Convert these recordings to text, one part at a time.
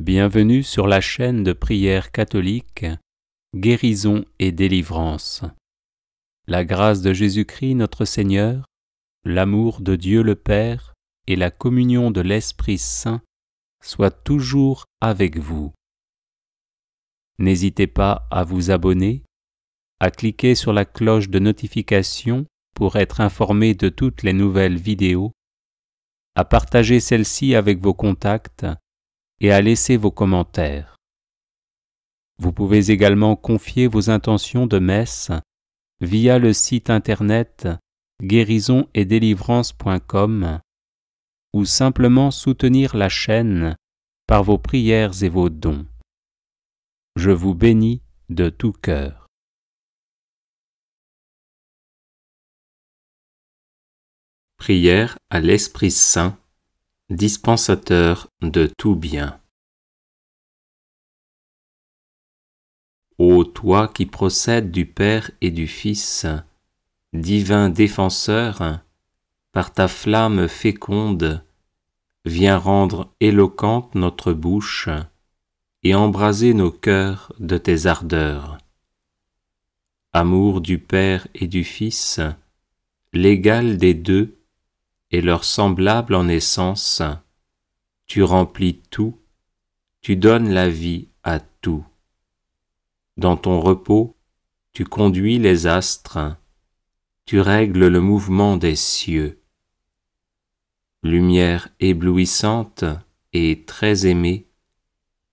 Bienvenue sur la chaîne de prière catholique Guérison et délivrance. La grâce de Jésus-Christ notre Seigneur, l'amour de Dieu le Père et la communion de l'Esprit Saint soient toujours avec vous. N'hésitez pas à vous abonner, à cliquer sur la cloche de notification pour être informé de toutes les nouvelles vidéos, à partager celle-ci avec vos contacts et à laisser vos commentaires. Vous pouvez également confier vos intentions de messe via le site internet guérisonetdélivrance.com ou simplement soutenir la chaîne par vos prières et vos dons. Je vous bénis de tout cœur. Prière à l'Esprit Saint, dispensateur de tout bien. Ô toi qui procèdes du Père et du Fils, divin défenseur, par ta flamme féconde, viens rendre éloquente notre bouche et embraser nos cœurs de tes ardeurs. Amour du Père et du Fils, l'égal des deux, et leur semblable en essence, tu remplis tout, tu donnes la vie à tout. Dans ton repos, tu conduis les astres, tu règles le mouvement des cieux. Lumière éblouissante et très aimée,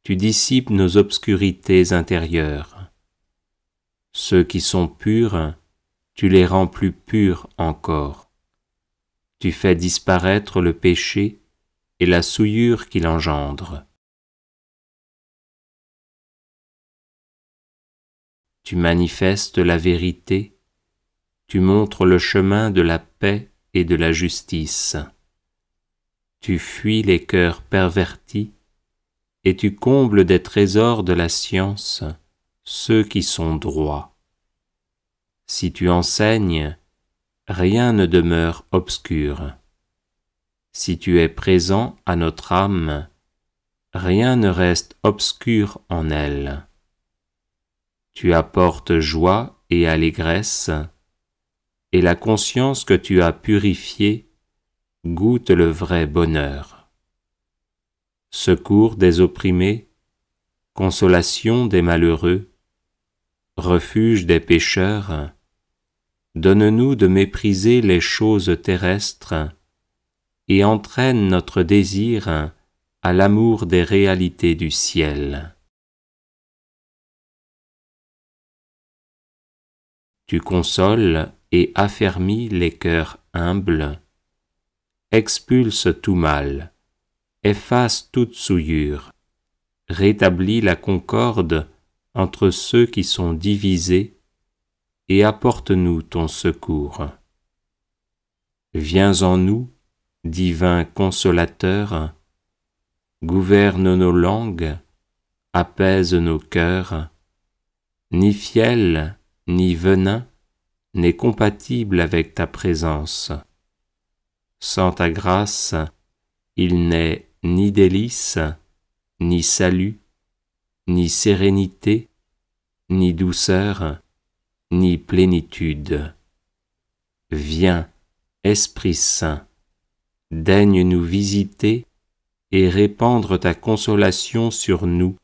tu dissipes nos obscurités intérieures. Ceux qui sont purs, tu les rends plus purs encore. Tu fais disparaître le péché et la souillure qu'il engendre. Tu manifestes la vérité, tu montres le chemin de la paix et de la justice. Tu fuis les cœurs pervertis et tu combles des trésors de la science ceux qui sont droits. Si tu enseignes, rien ne demeure obscur. Si tu es présent à notre âme, rien ne reste obscur en elle. Tu apportes joie et allégresse, et la conscience que tu as purifiée goûte le vrai bonheur. Secours des opprimés, consolation des malheureux, refuge des pécheurs, donne-nous de mépriser les choses terrestres et entraîne notre désir à l'amour des réalités du ciel. Tu consoles et affermis les cœurs humbles, expulse tout mal, efface toute souillure, rétablis la concorde entre ceux qui sont divisés et apporte-nous ton secours. Viens en nous, divin consolateur, gouverne nos langues, apaise nos cœurs, ni fiel ni venin n'est compatible avec ta présence. Sans ta grâce, il n'est ni délice, ni salut, ni sérénité, ni douceur, ni plénitude. Viens, Esprit Saint, daigne nous visiter et répandre ta consolation sur nous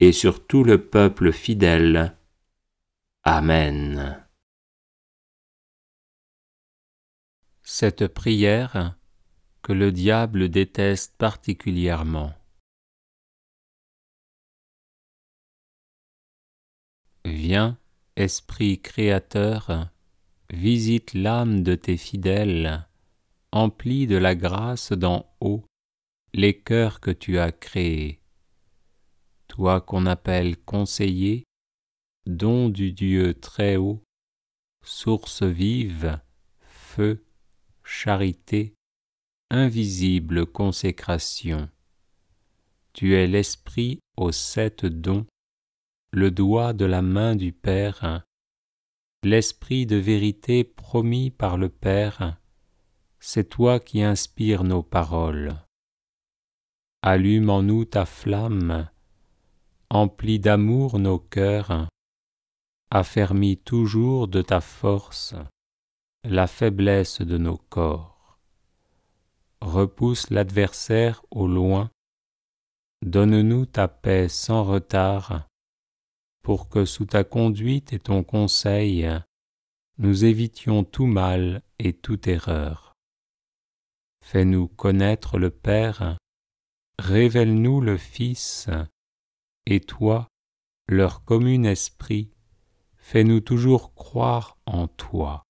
et sur tout le peuple fidèle. Amen. Cette prière que le diable déteste particulièrement. Viens, Esprit créateur, visite l'âme de tes fidèles, emplis de la grâce d'en haut les cœurs que tu as créés. Toi qu'on appelle conseiller, don du Dieu très haut, source vive, feu, charité, invisible consécration. Tu es l'Esprit aux 7 dons, le doigt de la main du Père, l'Esprit de vérité promis par le Père, c'est toi qui inspires nos paroles. allume en nous ta flamme, emplis d'amour nos cœurs, affermis toujours de ta force la faiblesse de nos corps. Repousse l'adversaire au loin, donne-nous ta paix sans retard, pour que sous ta conduite et ton conseil, nous évitions tout mal et toute erreur. Fais-nous connaître le Père, révèle-nous le Fils, et toi, leur commun esprit, fais-nous toujours croire en toi.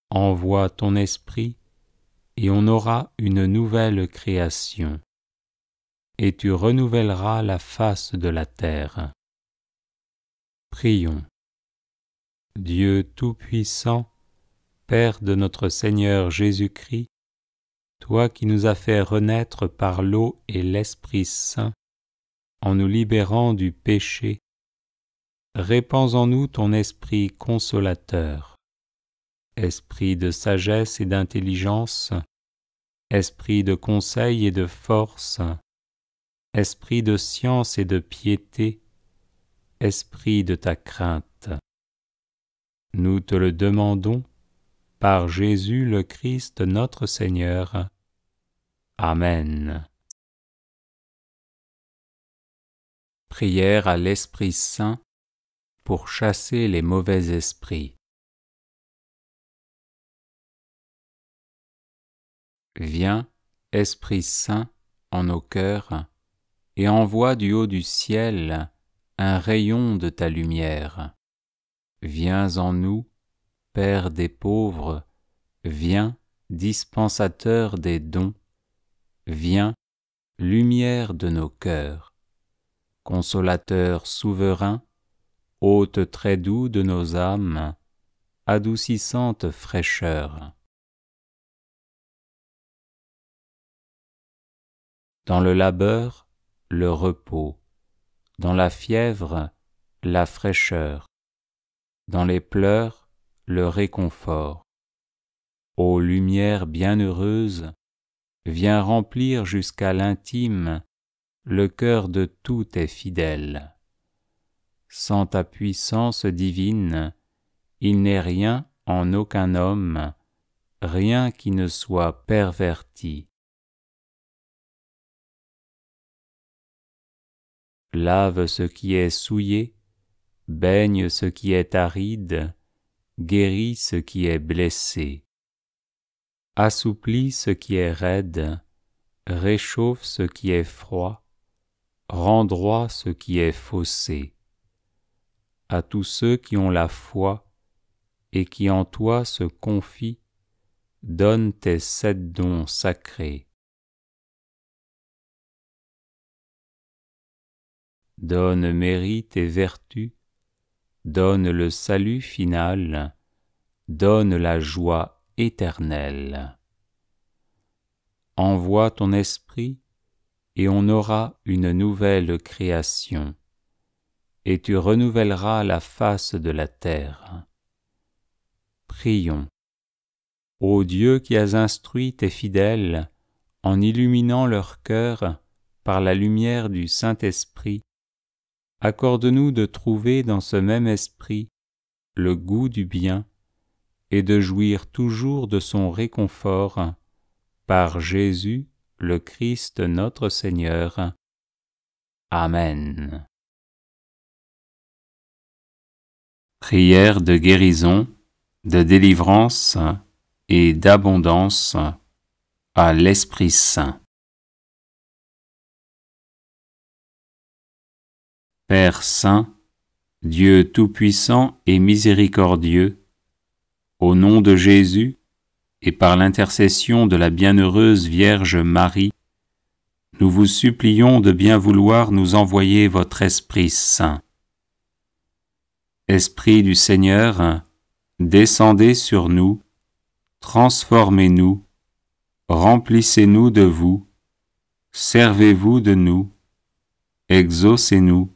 Envoie ton esprit, et on aura une nouvelle création, et tu renouvelleras la face de la terre. Prions. Dieu Tout-Puissant, Père de notre Seigneur Jésus-Christ, toi qui nous as fait renaître par l'eau et l'Esprit Saint, en nous libérant du péché, répands en nous ton esprit consolateur, esprit de sagesse et d'intelligence, esprit de conseil et de force, esprit de science et de piété, esprit de ta crainte. Nous te le demandons par Jésus le Christ notre Seigneur. Amen. Prière à l'Esprit Saint pour chasser les mauvais esprits. Viens, Esprit Saint, en nos cœurs, et envoie du haut du ciel un rayon de ta lumière. Viens en nous, Père des pauvres, viens, dispensateur des dons, viens, lumière de nos cœurs, consolateur souverain, hôte très doux de nos âmes, adoucissante fraîcheur. Dans le labeur, le repos, dans la fièvre, la fraîcheur, dans les pleurs, le réconfort. Ô lumière bienheureuse, viens remplir jusqu'à l'intime le cœur de tous tes fidèles. Sans ta puissance divine, il n'est rien en aucun homme, rien qui ne soit perverti. Lave ce qui est souillé, baigne ce qui est aride, guéris ce qui est blessé. Assouplis ce qui est raide, réchauffe ce qui est froid, rends droit ce qui est faussé. À tous ceux qui ont la foi et qui en toi se confient, donne tes 7 dons sacrés. Donne mérite et vertu, donne le salut final, donne la joie éternelle. Envoie ton esprit, et on aura une nouvelle création, et tu renouvelleras la face de la terre. Prions. Ô Dieu qui as instruit tes fidèles, en illuminant leur cœur par la lumière du Saint-Esprit, accorde-nous de trouver dans ce même esprit le goût du bien et de jouir toujours de son réconfort par Jésus, le Christ notre Seigneur. Amen. Prière de guérison, de délivrance et d'abondance à l'Esprit Saint. Père Saint, Dieu Tout-Puissant et Miséricordieux, au nom de Jésus et par l'intercession de la bienheureuse Vierge Marie, nous vous supplions de bien vouloir nous envoyer votre Esprit Saint. Esprit du Seigneur, descendez sur nous, transformez-nous, remplissez-nous de vous, servez-vous de nous, exaucez-nous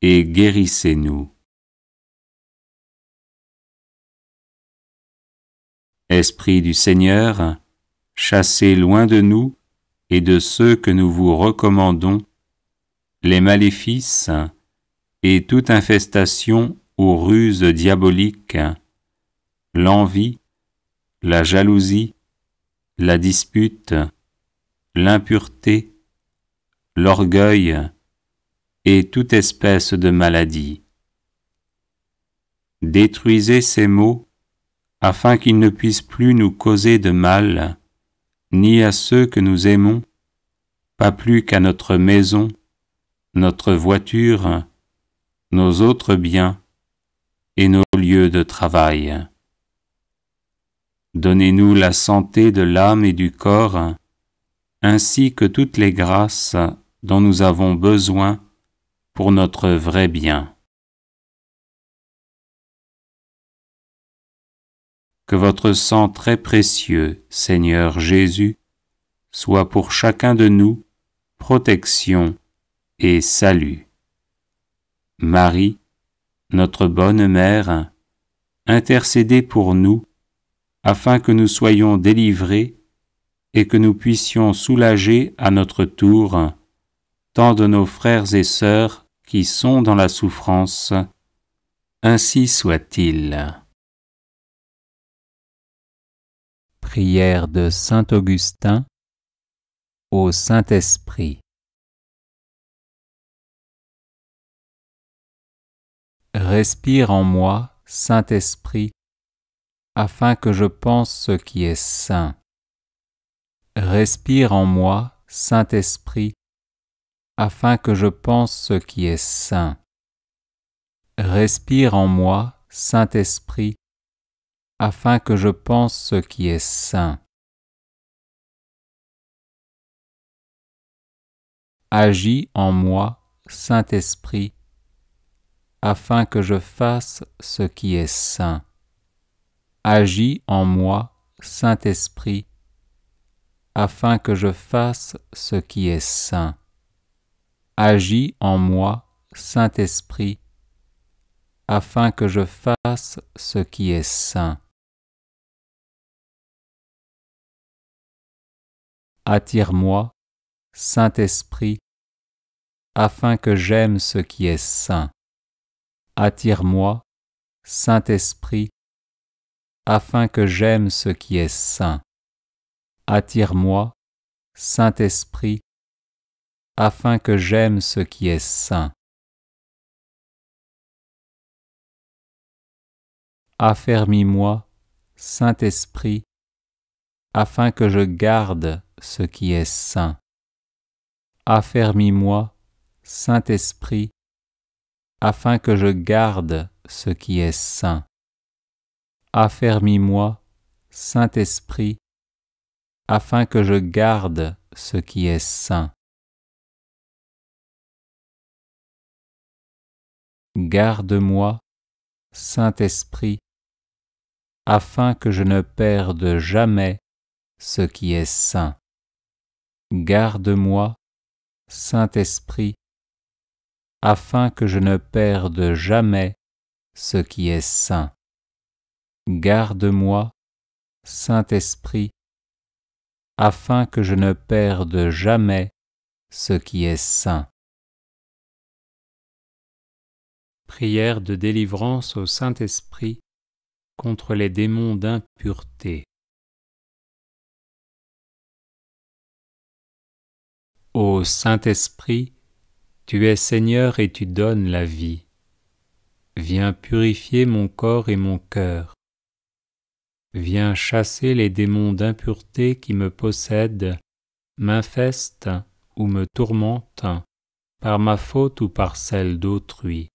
et guérissez-nous. Esprit du Seigneur, chassez loin de nous et de ceux que nous vous recommandons, les maléfices et toute infestation aux ruses diaboliques, l'envie, la jalousie, la dispute, l'impureté, l'orgueil et toute espèce de maladie. Détruisez ces maux afin qu'ils ne puissent plus nous causer de mal, ni à ceux que nous aimons, pas plus qu'à notre maison, notre voiture, nos autres biens et nos lieux de travail. Donnez-nous la santé de l'âme et du corps, ainsi que toutes les grâces dont nous avons besoin pour notre vrai bien. Que votre sang très précieux, Seigneur Jésus, soit pour chacun de nous protection et salut. Marie, notre bonne mère, intercédez pour nous, afin que nous soyons délivrés et que nous puissions soulager à notre tour tant de nos frères et sœurs qui sont dans la souffrance. Ainsi soit-il. Prière de saint Augustin au Saint-Esprit. Respire en moi, Saint-Esprit, afin que je pense ce qui est saint. Respire en moi, Saint-Esprit, afin que je pense ce qui est saint. Respire en moi, Saint-Esprit, afin que je pense ce qui est saint. Agis en moi, Saint-Esprit, afin que je fasse ce qui est saint. Agis en moi, Saint-Esprit, afin que je fasse ce qui est saint. Agis en moi, Saint-Esprit, afin que je fasse ce qui est saint. Attire-moi, Saint-Esprit, afin que j'aime ce qui est saint. Attire-moi, Saint-Esprit, afin que j'aime ce qui est saint. Attire-moi, Saint-Esprit, afin que j'aime ce qui est saint. Affermis-moi, Saint-Esprit, afin que je garde ce qui est saint. Affermis-moi, Saint-Esprit, afin que je garde ce qui est saint. Affermis-moi, Saint-Esprit, afin que je garde ce qui est saint. Garde-moi, Saint-Esprit, afin que je ne perde jamais ce qui est saint. Garde-moi, Saint-Esprit, afin que je ne perde jamais ce qui est saint. Garde-moi, Saint-Esprit, afin que je ne perde jamais ce qui est saint. Prière de délivrance au Saint-Esprit contre les démons d'impureté. Ô Saint-Esprit, tu es Seigneur et tu donnes la vie. Viens purifier mon corps et mon cœur. Viens chasser les démons d'impureté qui me possèdent, m'infestent ou me tourmentent par ma faute ou par celle d'autrui.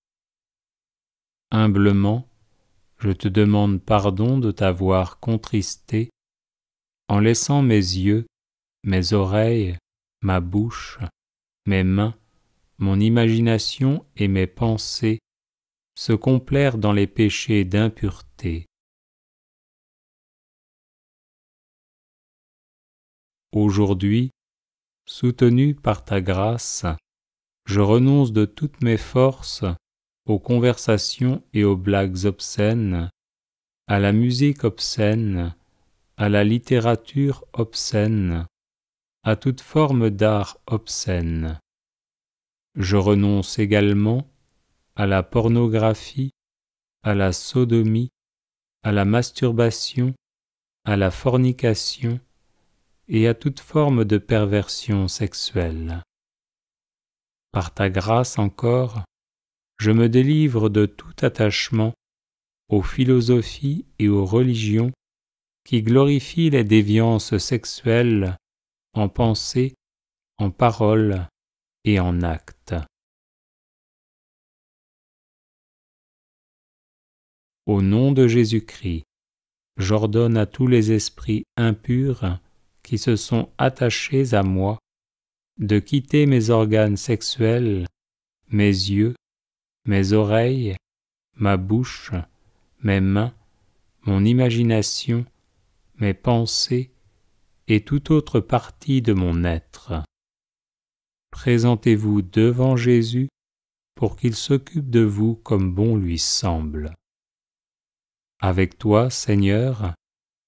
Humblement, je te demande pardon de t'avoir contristé en laissant mes yeux, mes oreilles, ma bouche, mes mains, mon imagination et mes pensées se complaire dans les péchés d'impureté. Aujourd'hui, soutenu par ta grâce, je renonce de toutes mes forces aux conversations et aux blagues obscènes, à la musique obscène, à la littérature obscène, à toute forme d'art obscène. Je renonce également à la pornographie, à la sodomie, à la masturbation, à la fornication et à toute forme de perversion sexuelle. Par ta grâce encore, je me délivre de tout attachement aux philosophies et aux religions qui glorifient les déviances sexuelles en pensée, en parole et en acte. Au nom de Jésus-Christ, j'ordonne à tous les esprits impurs qui se sont attachés à moi de quitter mes organes sexuels, mes yeux, mes oreilles, ma bouche, mes mains, mon imagination, mes pensées et toute autre partie de mon être. Présentez-vous devant Jésus pour qu'il s'occupe de vous comme bon lui semble. Avec toi, Seigneur,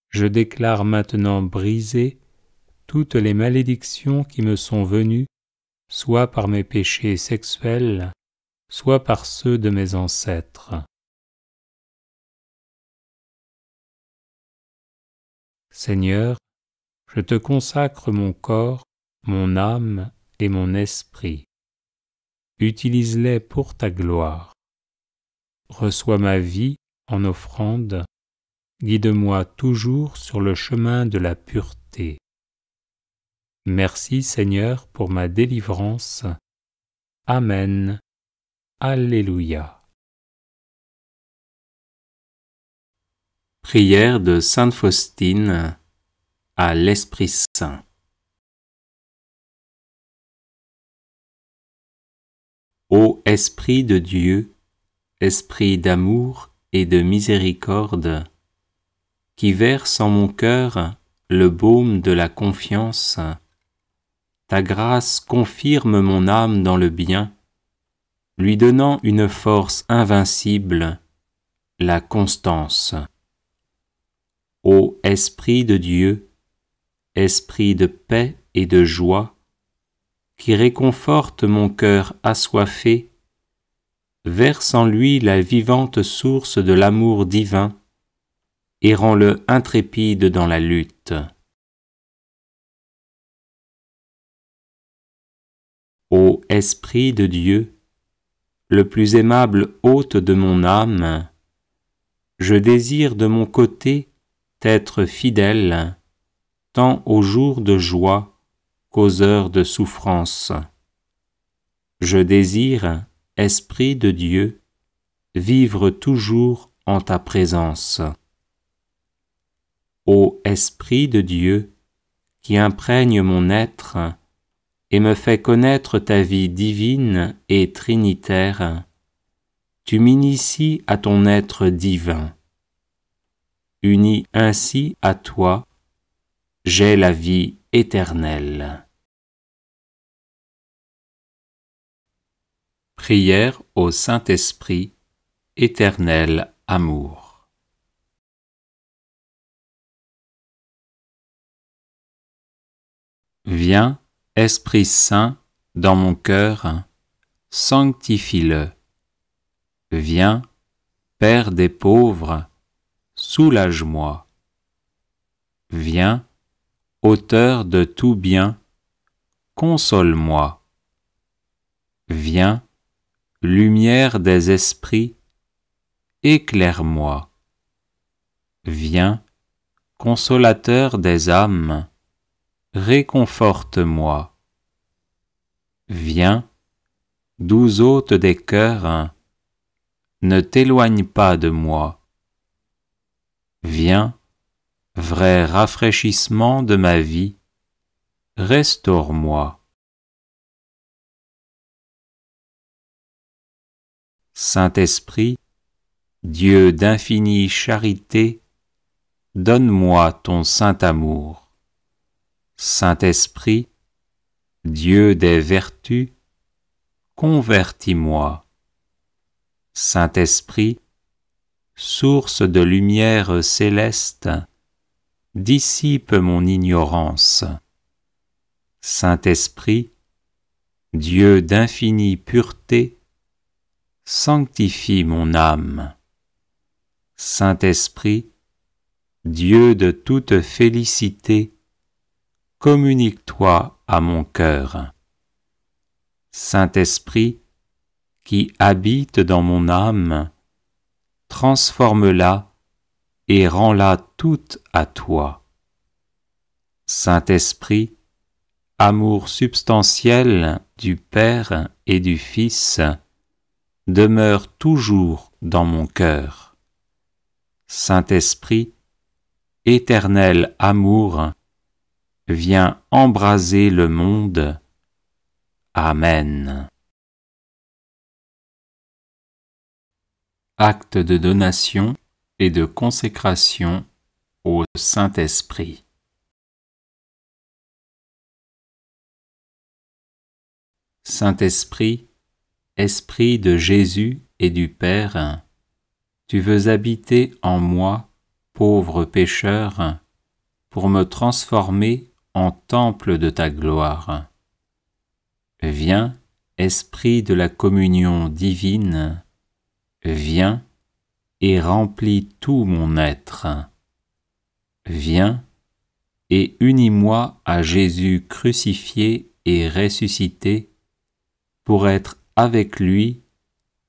je déclare maintenant brisées toutes les malédictions qui me sont venues, soit par mes péchés sexuels, soit par ceux de mes ancêtres. Seigneur, je te consacre mon corps, mon âme et mon esprit. Utilise-les pour ta gloire. Reçois ma vie en offrande, guide-moi toujours sur le chemin de la pureté. Merci Seigneur pour ma délivrance. Amen. Alléluia. Prière de Sainte Faustine à l'Esprit Saint. Ô Esprit de Dieu, Esprit d'amour et de miséricorde, qui verse en mon cœur le baume de la confiance, ta grâce confirme mon âme dans le bien, lui donnant une force invincible, la constance. Ô Esprit de Dieu, Esprit de paix et de joie, qui réconforte mon cœur assoiffé, verse en lui la vivante source de l'amour divin et rend-le intrépide dans la lutte. Ô Esprit de Dieu, le plus aimable hôte de mon âme, je désire de mon côté t'être fidèle, tant aux jours de joie qu'aux heures de souffrance. Je désire, Esprit de Dieu, vivre toujours en ta présence. Ô Esprit de Dieu, qui imprègne mon être et me fait connaître ta vie divine et trinitaire, tu m'inities à ton être divin. Uni ainsi à toi, j'ai la vie éternelle. Prière au Saint-Esprit, éternel amour. Viens, Esprit Saint, dans mon cœur, sanctifie-le. Viens, Père des pauvres, soulage-moi. Viens, Auteur de tout bien, console-moi. Viens, lumière des esprits, éclaire-moi. Viens, consolateur des âmes, réconforte-moi. Viens, doux hôte des cœurs, ne t'éloigne pas de moi. Viens, vrai rafraîchissement de ma vie, restaure-moi. Saint-Esprit, Dieu d'infinie charité, donne-moi ton saint amour. Saint-Esprit, Dieu des vertus, convertis-moi. Saint-Esprit, source de lumière céleste, dissipe mon ignorance. Saint-Esprit, Dieu d'infinie pureté, sanctifie mon âme. Saint-Esprit, Dieu de toute félicité, communique-toi à mon cœur. Saint-Esprit, qui habite dans mon âme, transforme-la et rends-la toute à toi. Saint-Esprit, amour substantiel du Père et du Fils, demeure toujours dans mon cœur. Saint-Esprit, éternel amour, viens embraser le monde. Amen. Acte de donation et de consécration au Saint-Esprit. Saint-Esprit, Esprit de Jésus et du Père, tu veux habiter en moi, pauvre pécheur, pour me transformer en temple de ta gloire. Viens, Esprit de la communion divine, viens et remplis tout mon être. Viens et unis-moi à Jésus crucifié et ressuscité, pour être avec lui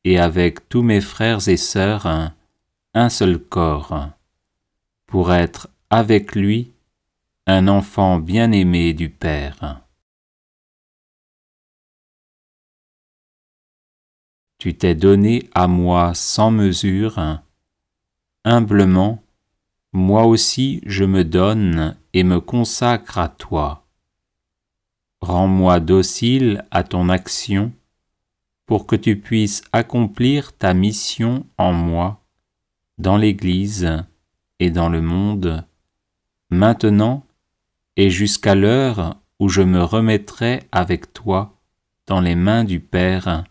et avec tous mes frères et sœurs un seul corps, pour être avec lui un enfant bien-aimé du Père. Tu t'es donné à moi sans mesure, humblement, moi aussi je me donne et me consacre à toi. Rends-moi docile à ton action, pour que tu puisses accomplir ta mission en moi, dans l'Église et dans le monde, maintenant et jusqu'à l'heure où je me remettrai avec toi dans les mains du Père,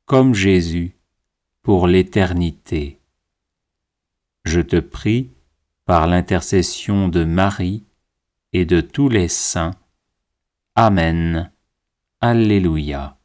comme Jésus, pour l'éternité. Je te prie, par l'intercession de Marie et de tous les saints. Amen. Alléluia.